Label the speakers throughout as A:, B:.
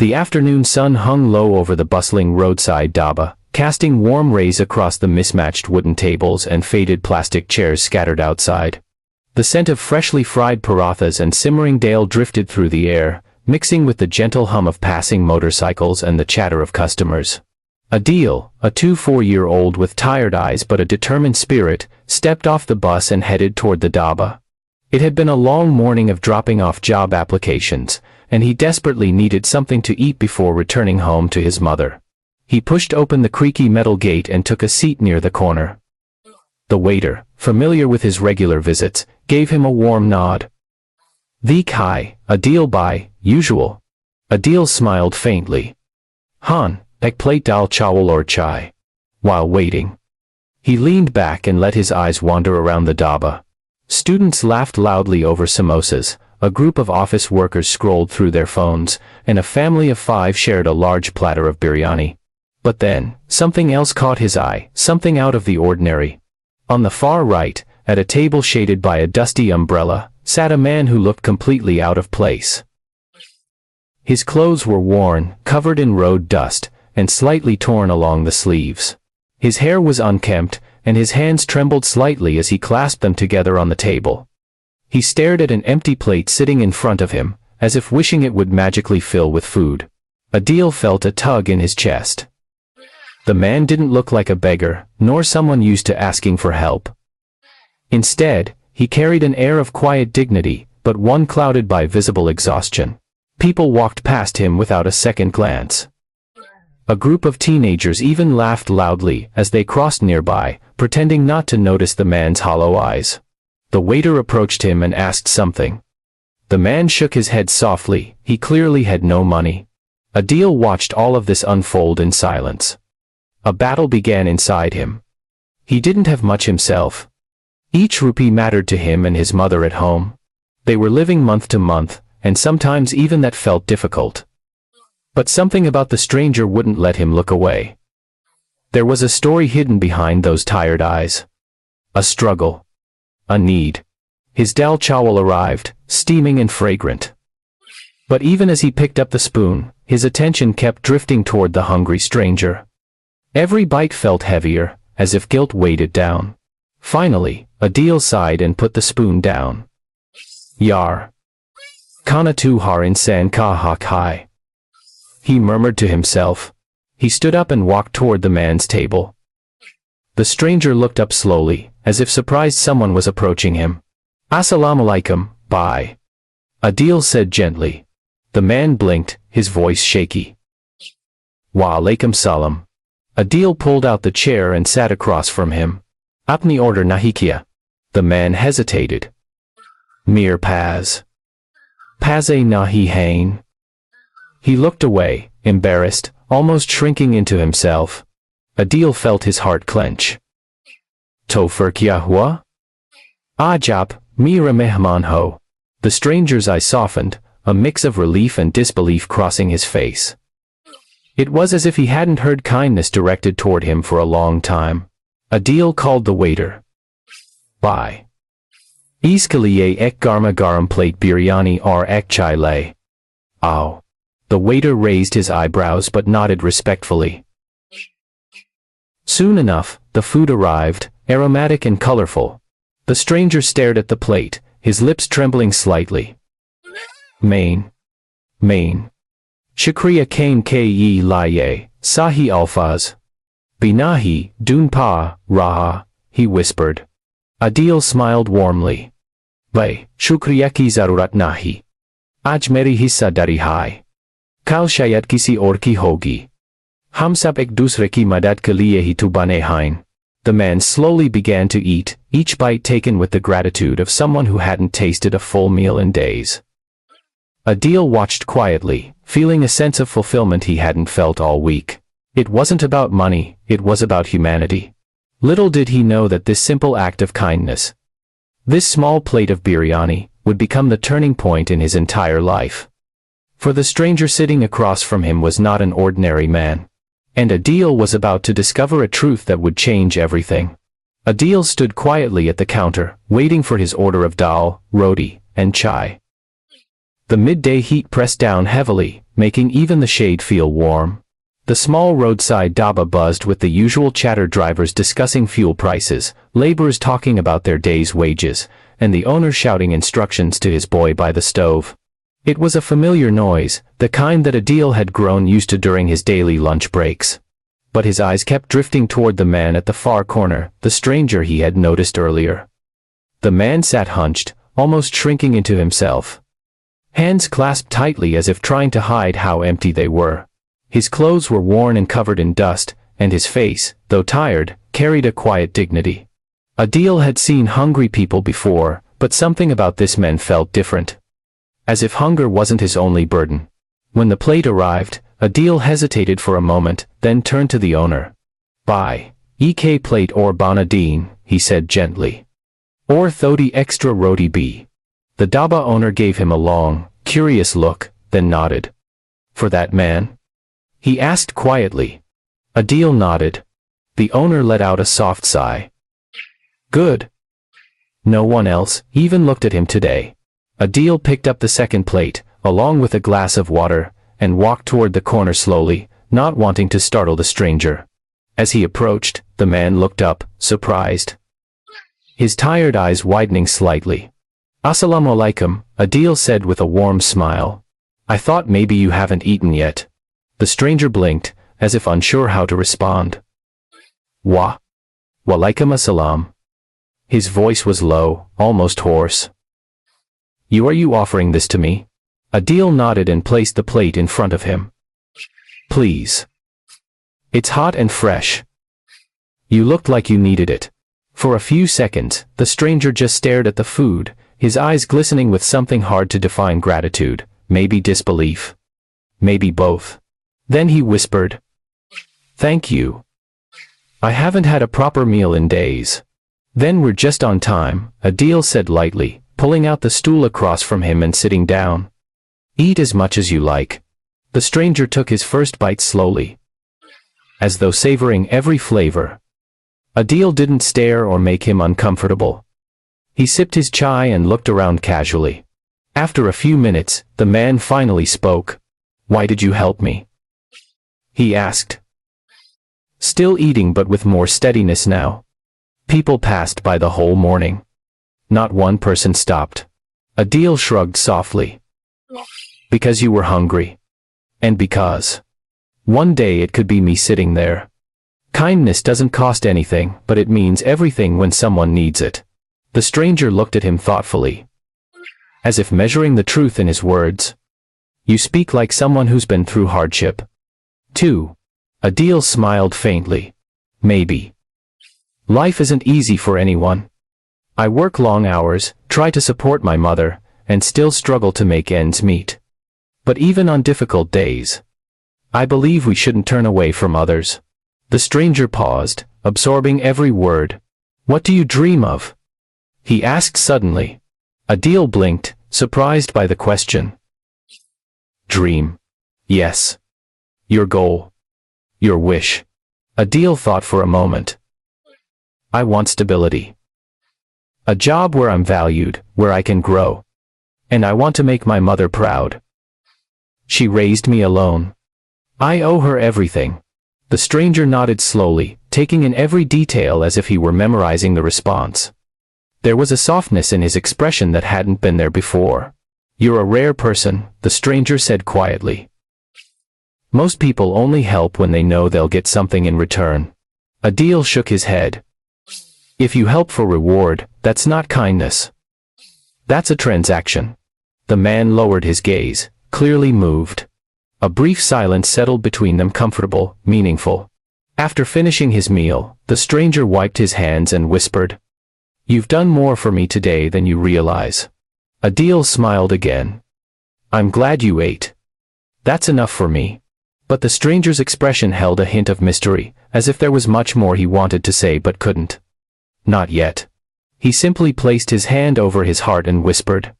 A: The afternoon sun hung low over the bustling roadside dhaba, casting warm rays across the mismatched wooden tables and faded plastic chairs scattered outside. The scent of freshly fried parathas and simmering dal drifted through the air, mixing with the gentle hum of passing motorcycles and the chatter of customers. Adeel, a 24-year-old with tired eyes but a determined spirit, stepped off the bus and headed toward the dhaba. It had been a long morning of dropping off job applications, and he desperately needed something to eat before returning home to his mother. He pushed open the creaky metal gate and took a seat near the corner. The waiter, familiar with his regular visits, gave him a warm nod. "The kai, Adeel by usual." Adeel smiled faintly. "Han, ek plate dal chawal or chai." While waiting, he leaned back and let his eyes wander around the dhaba. Students laughed loudly over samosas, a group of office workers scrolled through their phones, and a family of 5 shared a large platter of biryani. But then, something else caught his eye, something out of the ordinary. On the far right, at a table shaded by a dusty umbrella, sat a man who looked completely out of place. His clothes were worn, covered in road dust, and slightly torn along the sleeves. His hair was unkempt, and his hands trembled slightly as he clasped them together on the table. He stared at an empty plate sitting in front of him, as if wishing it would magically fill with food. Adeel felt a tug in his chest. The man didn't look like a beggar, nor someone used to asking for help. Instead, he carried an air of quiet dignity, but one clouded by visible exhaustion. People walked past him without a second glance. A group of teenagers even laughed loudly as they crossed nearby, pretending not to notice the man's hollow eyes. The waiter approached him and asked something. The man shook his head softly. He clearly had no money. Adeel watched all of this unfold in silence. A battle began inside him. He didn't have much himself. Each rupee mattered to him and his mother at home. They were living month to month, and sometimes even that felt difficult. But something about the stranger wouldn't let him look away. There was a story hidden behind those tired eyes. A struggle. A need. His dal chawal arrived, steaming and fragrant. But even as he picked up the spoon, his attention kept drifting toward the hungry stranger. Every bite felt heavier, as if guilt weighed it down. Finally, Adeel sighed and put the spoon down. "Yar. Kana tu har insan ka ha khai," he murmured to himself. He stood up and walked toward the man's table. The stranger looked up slowly, as if surprised someone was approaching him. "Assalamu alaikum, bye," Adeel said gently. The man blinked, his voice shaky. "Wa alaikum salam." Adeel pulled out the chair and sat across from him. "Apni order nahi kiya." The man hesitated. "Mir paz. Paze nahi hain." He looked away, embarrassed, almost shrinking into himself. Adeel felt his heart clench. "To fir kya hua?" "Ajab, mera mehman ho." The stranger's eye softened, a mix of relief and disbelief crossing his face. It was as if he hadn't heard kindness directed toward him for a long time. Adeel called the waiter. "Bye. Iske liye ek garma garam plate biryani aur ek chai lay." "Ow." The waiter raised his eyebrows but nodded respectfully. Soon enough, the food arrived, aromatic and colorful. The stranger stared at the plate, his lips trembling slightly. "Main. Shukriya kain ke laye, sahi alfaz. Binahi, dun pa, raha," he whispered. Adeel smiled warmly. "Bhai, shukriya ki zarurat nahi. Aaj meri hissa dari hai. Kal shayad kisi aur ki hogi. Hum sab ek dusre ki madad ke liye hi tu bane hain." The man slowly began to eat, each bite taken with the gratitude of someone who hadn't tasted a full meal in days. Adeel watched quietly, feeling a sense of fulfillment he hadn't felt all week. It wasn't about money, it was about humanity. Little did he know that this simple act of kindness, this small plate of biryani, would become the turning point in his entire life. For the stranger sitting across from him was not an ordinary man. And Adeel was about to discover a truth that would change everything. Adeel stood quietly at the counter, waiting for his order of dal, roti, and chai. The midday heat pressed down heavily, making even the shade feel warm. The small roadside dhaba buzzed with the usual chatter, drivers discussing fuel prices, laborers talking about their day's wages, and the owner shouting instructions to his boy by the stove. It was a familiar noise, the kind that Adeel had grown used to during his daily lunch breaks. But his eyes kept drifting toward the man at the far corner, the stranger he had noticed earlier. The man sat hunched, almost shrinking into himself. Hands clasped tightly as if trying to hide how empty they were. His clothes were worn and covered in dust, and his face, though tired, carried a quiet dignity. Adeel had seen hungry people before, but something about this man felt different. As if hunger wasn't his only burden. When the plate arrived, Adeel hesitated for a moment, then turned to the owner. "Buy ek plate or banadine," he said gently. "Or thodi extra roti b." The dhaba owner gave him a long, curious look, then nodded. "For that man?" he asked quietly. Adeel nodded. The owner let out a soft sigh. "Good." No one else even looked at him today. Adeel picked up the second plate, along with a glass of water, and walked toward the corner slowly, not wanting to startle the stranger. As he approached, the man looked up, surprised. His tired eyes widening slightly. "Assalamu alaikum," Adeel said with a warm smile. "I thought maybe you haven't eaten yet." The stranger blinked, as if unsure how to respond. Walaikum assalam." His voice was low, almost hoarse. Are you offering this to me?" Adeel nodded and placed the plate in front of him. "Please. It's hot and fresh. You looked like you needed it." For a few seconds, the stranger just stared at the food, his eyes glistening with something hard to define: gratitude, maybe disbelief. Maybe both. Then he whispered, "Thank you. I haven't had a proper meal in days." "Then we're just on time," Adeel said lightly, pulling out the stool across from him and sitting down. "Eat as much as you like." The stranger took his first bite slowly, as though savoring every flavor. Adeel didn't stare or make him uncomfortable. He sipped his chai and looked around casually. After a few minutes, the man finally spoke. "Why did you help me?" he asked. Still eating, but with more steadiness now. "People passed by the whole morning. Not one person stopped." Adeel shrugged softly. "Because you were hungry. And because one day it could be me sitting there." Kindness doesn't cost anything, but it means everything when someone needs it. The stranger looked at him thoughtfully, as if measuring the truth in his words. "You speak like someone who's been through hardship." "Too." Adeel smiled faintly. "Maybe. Life isn't easy for anyone. I work long hours, try to support my mother, and still struggle to make ends meet. But even on difficult days, I believe we shouldn't turn away from others." The stranger paused, absorbing every word. "What do you dream of?" he asked suddenly. Adeel blinked, surprised by the question. "Dream? Yes. Your goal. Your wish." Adeel thought for a moment. "I want stability. A job where I'm valued, where I can grow. And I want to make my mother proud. She raised me alone. I owe her everything." The stranger nodded slowly, taking in every detail as if he were memorizing the response. There was a softness in his expression that hadn't been there before. "You're a rare person," the stranger said quietly. "Most people only help when they know they'll get something in return." Adeel shook his head. "If you help for reward, that's not kindness. That's a transaction." The man lowered his gaze, clearly moved. A brief silence settled between them, comfortable, meaningful. After finishing his meal, the stranger wiped his hands and whispered, "You've done more for me today than you realize." Adeel smiled again. "I'm glad you ate. That's enough for me." But the stranger's expression held a hint of mystery, as if there was much more he wanted to say but couldn't. "Not yet." He simply placed his hand over his heart and whispered,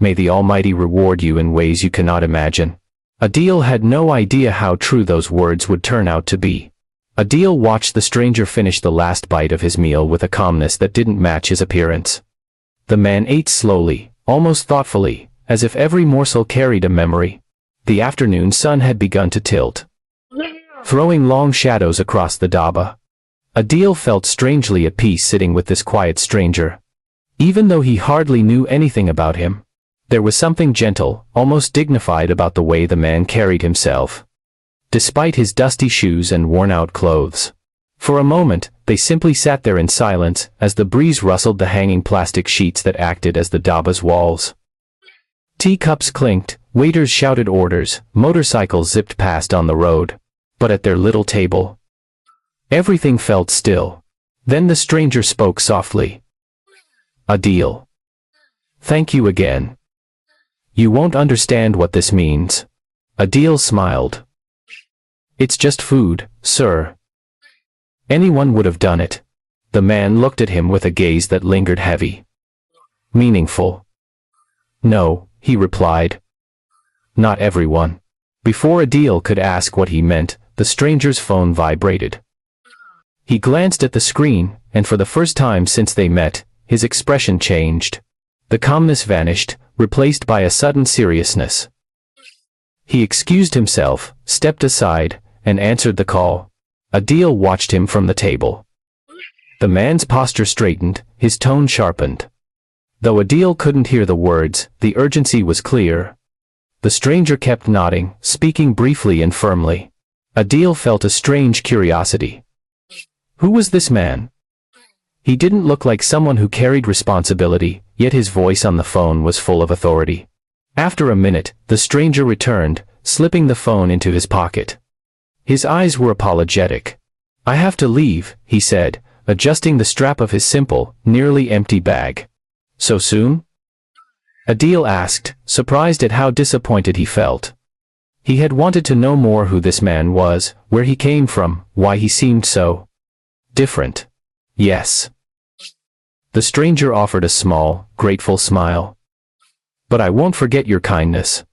A: "May the Almighty reward you in ways you cannot imagine." Adeel had no idea how true those words would turn out to be. Adeel watched the stranger finish the last bite of his meal with a calmness that didn't match his appearance. The man ate slowly, almost thoughtfully, as if every morsel carried a memory. The afternoon sun had begun to tilt, throwing long shadows across the dhaba. Adeel felt strangely at peace sitting with this quiet stranger. Even though he hardly knew anything about him, there was something gentle, almost dignified about the way the man carried himself, despite his dusty shoes and worn-out clothes. For a moment, they simply sat there in silence as the breeze rustled the hanging plastic sheets that acted as the dhaba's walls. Teacups clinked, waiters shouted orders, motorcycles zipped past on the road. But at their little table, everything felt still. Then the stranger spoke softly. "Adeel. Thank you again. You won't understand what this means." Adeel smiled. "It's just food, sir. Anyone would have done it." The man looked at him with a gaze that lingered heavy. "Meaningful?" "No," he replied. "Not everyone." Before Adeel could ask what he meant, the stranger's phone vibrated. He glanced at the screen, and for the first time since they met, his expression changed. The calmness vanished, replaced by a sudden seriousness. He excused himself, stepped aside, and answered the call. Adeel watched him from the table. The man's posture straightened, his tone sharpened. Though Adeel couldn't hear the words, the urgency was clear. The stranger kept nodding, speaking briefly and firmly. Adeel felt a strange curiosity. Who was this man? He didn't look like someone who carried responsibility, yet his voice on the phone was full of authority. After a minute, the stranger returned, slipping the phone into his pocket. His eyes were apologetic. "I have to leave," he said, adjusting the strap of his simple, nearly empty bag. "So soon?" Adeel asked, surprised at how disappointed he felt. He had wanted to know more who this man was, where he came from, why he seemed so different. "Yes." The stranger offered a small, grateful smile. "But I won't forget your kindness."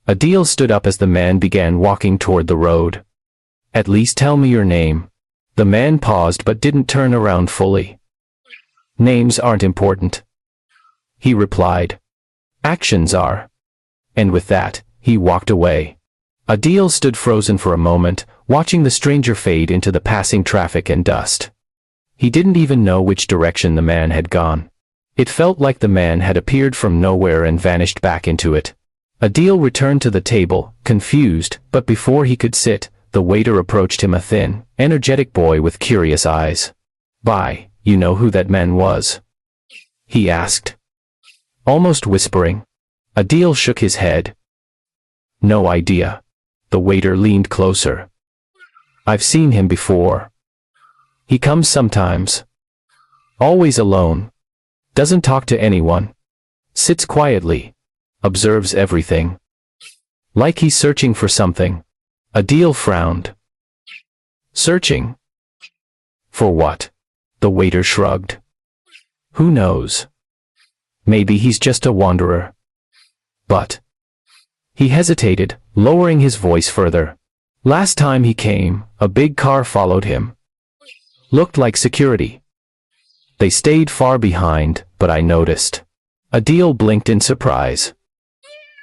A: Adeel stood up as the man began walking toward the road. "At least tell me your name." The man paused but didn't turn around fully. "Names aren't important," he replied. "Actions are." And with that, he walked away. Adeel stood frozen for a moment, watching the stranger fade into the passing traffic and dust. He didn't even know which direction the man had gone. It felt like the man had appeared from nowhere and vanished back into it. Adeel returned to the table, confused, but before he could sit, the waiter approached him, a thin, energetic boy with curious eyes. "Bye, you know who that man was?" he asked, almost whispering. Adeel shook his head. "No idea." The waiter leaned closer. "I've seen him before. He comes sometimes. Always alone. Doesn't talk to anyone. Sits quietly. Observes everything. Like he's searching for something." Adeel frowned. "Searching? For what?" The waiter shrugged. "Who knows? Maybe he's just a wanderer. But..." He hesitated, lowering his voice further. "Last time he came, a big car followed him. Looked like security. They stayed far behind, but I noticed." Adeel blinked in surprise.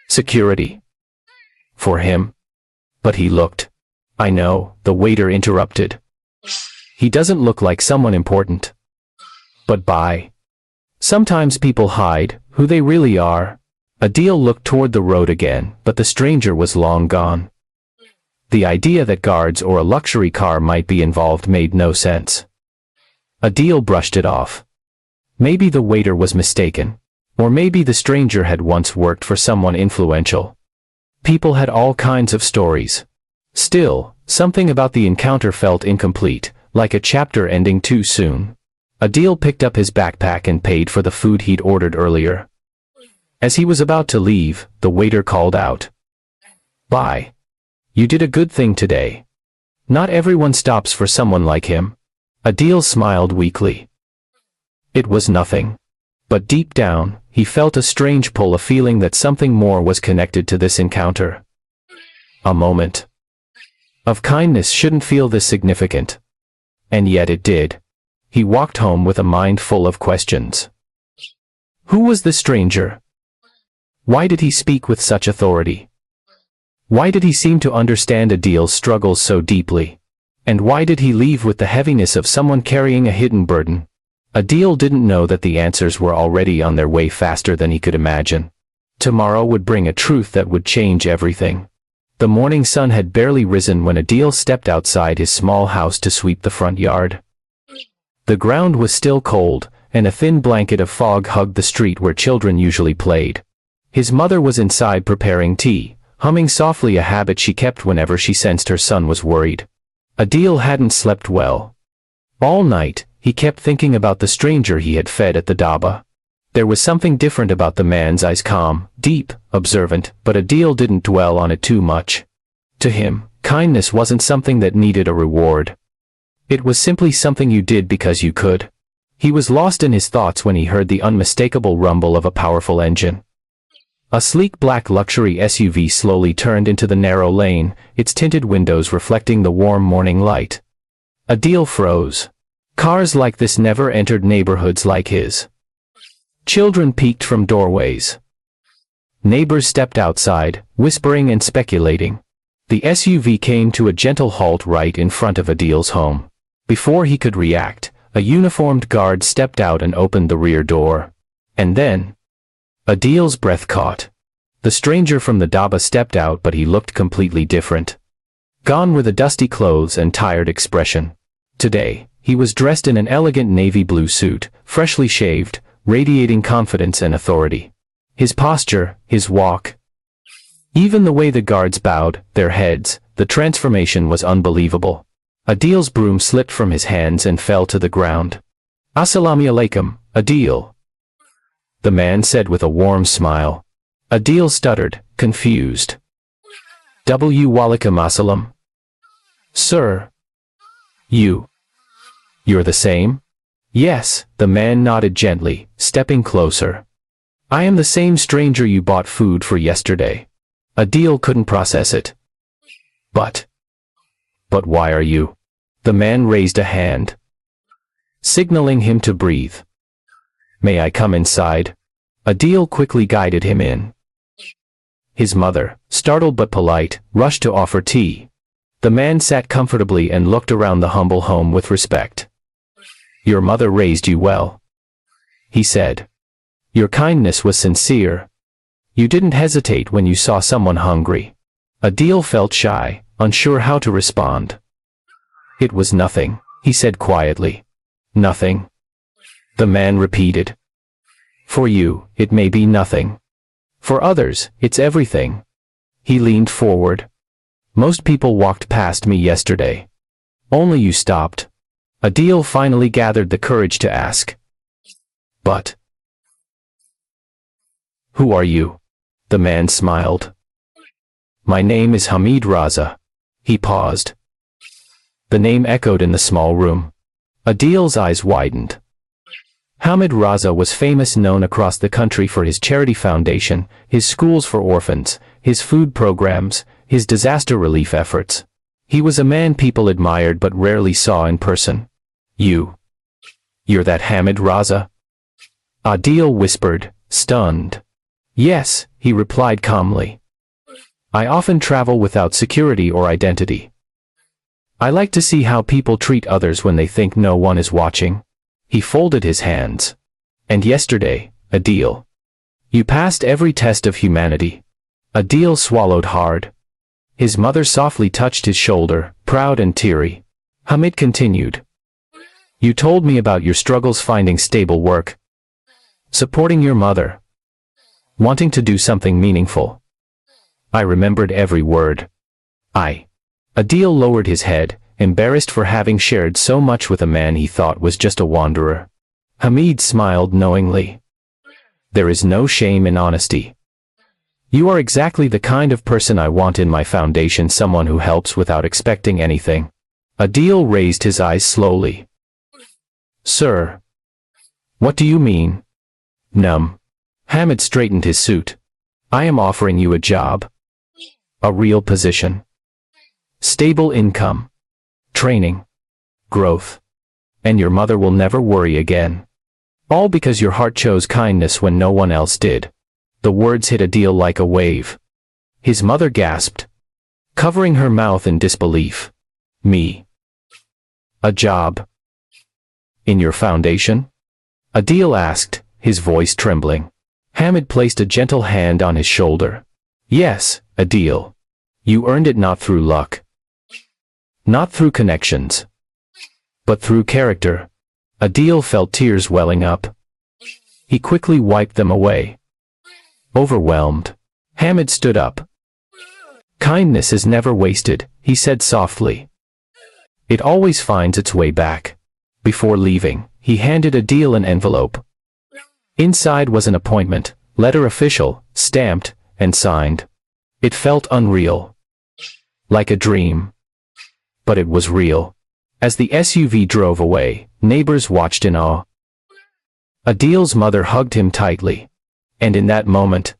A: "Security? For him? But he looked..." "I know," the waiter interrupted. "He doesn't look like someone important. But bye. Sometimes people hide who they really are." Adeel looked toward the road again, but the stranger was long gone. The idea that guards or a luxury car might be involved made no sense. Adeel brushed it off. Maybe the waiter was mistaken. Or maybe the stranger had once worked for someone influential. People had all kinds of stories. Still, something about the encounter felt incomplete, like a chapter ending too soon. Adeel picked up his backpack and paid for the food he'd ordered earlier. As he was about to leave, the waiter called out, "Bye. You did a good thing today. Not everyone stops for someone like him." Adeel smiled weakly. It was nothing. But deep down, he felt a strange pull, a feeling that something more was connected to this encounter. A moment of kindness shouldn't feel this significant. And yet it did. He walked home with a mind full of questions. Who was the stranger? Why did he speak with such authority? Why did he seem to understand Adeel's struggles so deeply? And why did he leave with the heaviness of someone carrying a hidden burden? Adeel didn't know that the answers were already on their way faster than he could imagine. Tomorrow would bring a truth that would change everything. The morning sun had barely risen when Adeel stepped outside his small house to sweep the front yard. The ground was still cold, and a thin blanket of fog hugged the street where children usually played. His mother was inside preparing tea, humming softly, a habit she kept whenever she sensed her son was worried. Adeel hadn't slept well. All night, he kept thinking about the stranger he had fed at the dhaba. There was something different about the man's eyes, calm, deep, observant, but Adeel didn't dwell on it too much. To him, kindness wasn't something that needed a reward. It was simply something you did because you could. He was lost in his thoughts when he heard the unmistakable rumble of a powerful engine. A sleek black luxury SUV slowly turned into the narrow lane, its tinted windows reflecting the warm morning light. Adeel froze. Cars like this never entered neighborhoods like his. Children peeked from doorways. Neighbors stepped outside, whispering and speculating. The SUV came to a gentle halt right in front of Adeel's home. Before he could react, a uniformed guard stepped out and opened the rear door. And then, Adeel's breath caught. The stranger from the dhaba stepped out, but he looked completely different. Gone were the dusty clothes and tired expression. Today, he was dressed in an elegant navy blue suit, freshly shaved, radiating confidence and authority. His posture, his walk, even the way the guards bowed their heads, the transformation was unbelievable. Adeel's broom slipped from his hands and fell to the ground. "Assalamu alaikum, Adeel," the man said with a warm smile. Adeel stuttered, confused. "Walaikum assalam. Sir. You're the same?" "Yes," the man nodded gently, stepping closer. "I am the same stranger you bought food for yesterday." Adeel couldn't process it. But why are you?" The man raised a hand, signaling him to breathe. "May I come inside?" Adeel quickly guided him in. His mother, startled but polite, rushed to offer tea. The man sat comfortably and looked around the humble home with respect. "Your mother raised you well," he said. "Your kindness was sincere. You didn't hesitate when you saw someone hungry." Adeel felt shy, unsure how to respond. "It was nothing," he said quietly. "Nothing?" the man repeated. "For you, it may be nothing. For others, it's everything." He leaned forward. "Most people walked past me yesterday. Only you stopped." Adeel finally gathered the courage to ask, "But who are you?" The man smiled. "My name is Hamid Raza." He paused. The name echoed in the small room. Adeel's eyes widened. Hamid Raza was famous, known across the country for his charity foundation, his schools for orphans, his food programs, his disaster relief efforts. He was a man people admired but rarely saw in person. You're that Hamid Raza?" Adeel whispered, stunned. "Yes," he replied calmly. "I often travel without security or identity. I like to see how people treat others when they think no one is watching." He folded his hands. "And yesterday, Adeel, you passed every test of humanity." Adeel swallowed hard. His mother softly touched his shoulder, proud and teary. Hamid continued, "You told me about your struggles finding stable work, supporting your mother, wanting to do something meaningful. I remembered every word. Adeel lowered his head, embarrassed for having shared so much with a man he thought was just a wanderer. Hamid smiled knowingly. "There is no shame in honesty. You are exactly the kind of person I want in my foundation, someone who helps without expecting anything." Adeel raised his eyes slowly. "Sir, what do you mean?" Hamid straightened his suit. "I am offering you a job. A real position. Stable income. Training. Growth. And your mother will never worry again. All because your heart chose kindness when no one else did." The words hit Adeel like a wave. His mother gasped, covering her mouth in disbelief. Me? A job? In your foundation? Adeel asked, his voice trembling. Hamid placed a gentle hand on his shoulder. Yes, Adeel. You earned it not through luck. Not through connections. But through character. Adeel felt tears welling up. He quickly wiped them away. Overwhelmed, Hamid stood up. Kindness is never wasted, he said softly. It always finds its way back. Before leaving, he handed Adeel an envelope. Inside was an appointment, letter official, stamped, and signed. It felt unreal. Like a dream. But it was real. As the SUV drove away, neighbors watched in awe. Adeel's mother hugged him tightly. And in that moment,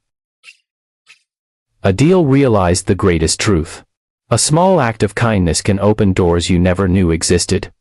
A: Adeel realized the greatest truth. A small act of kindness can open doors you never knew existed.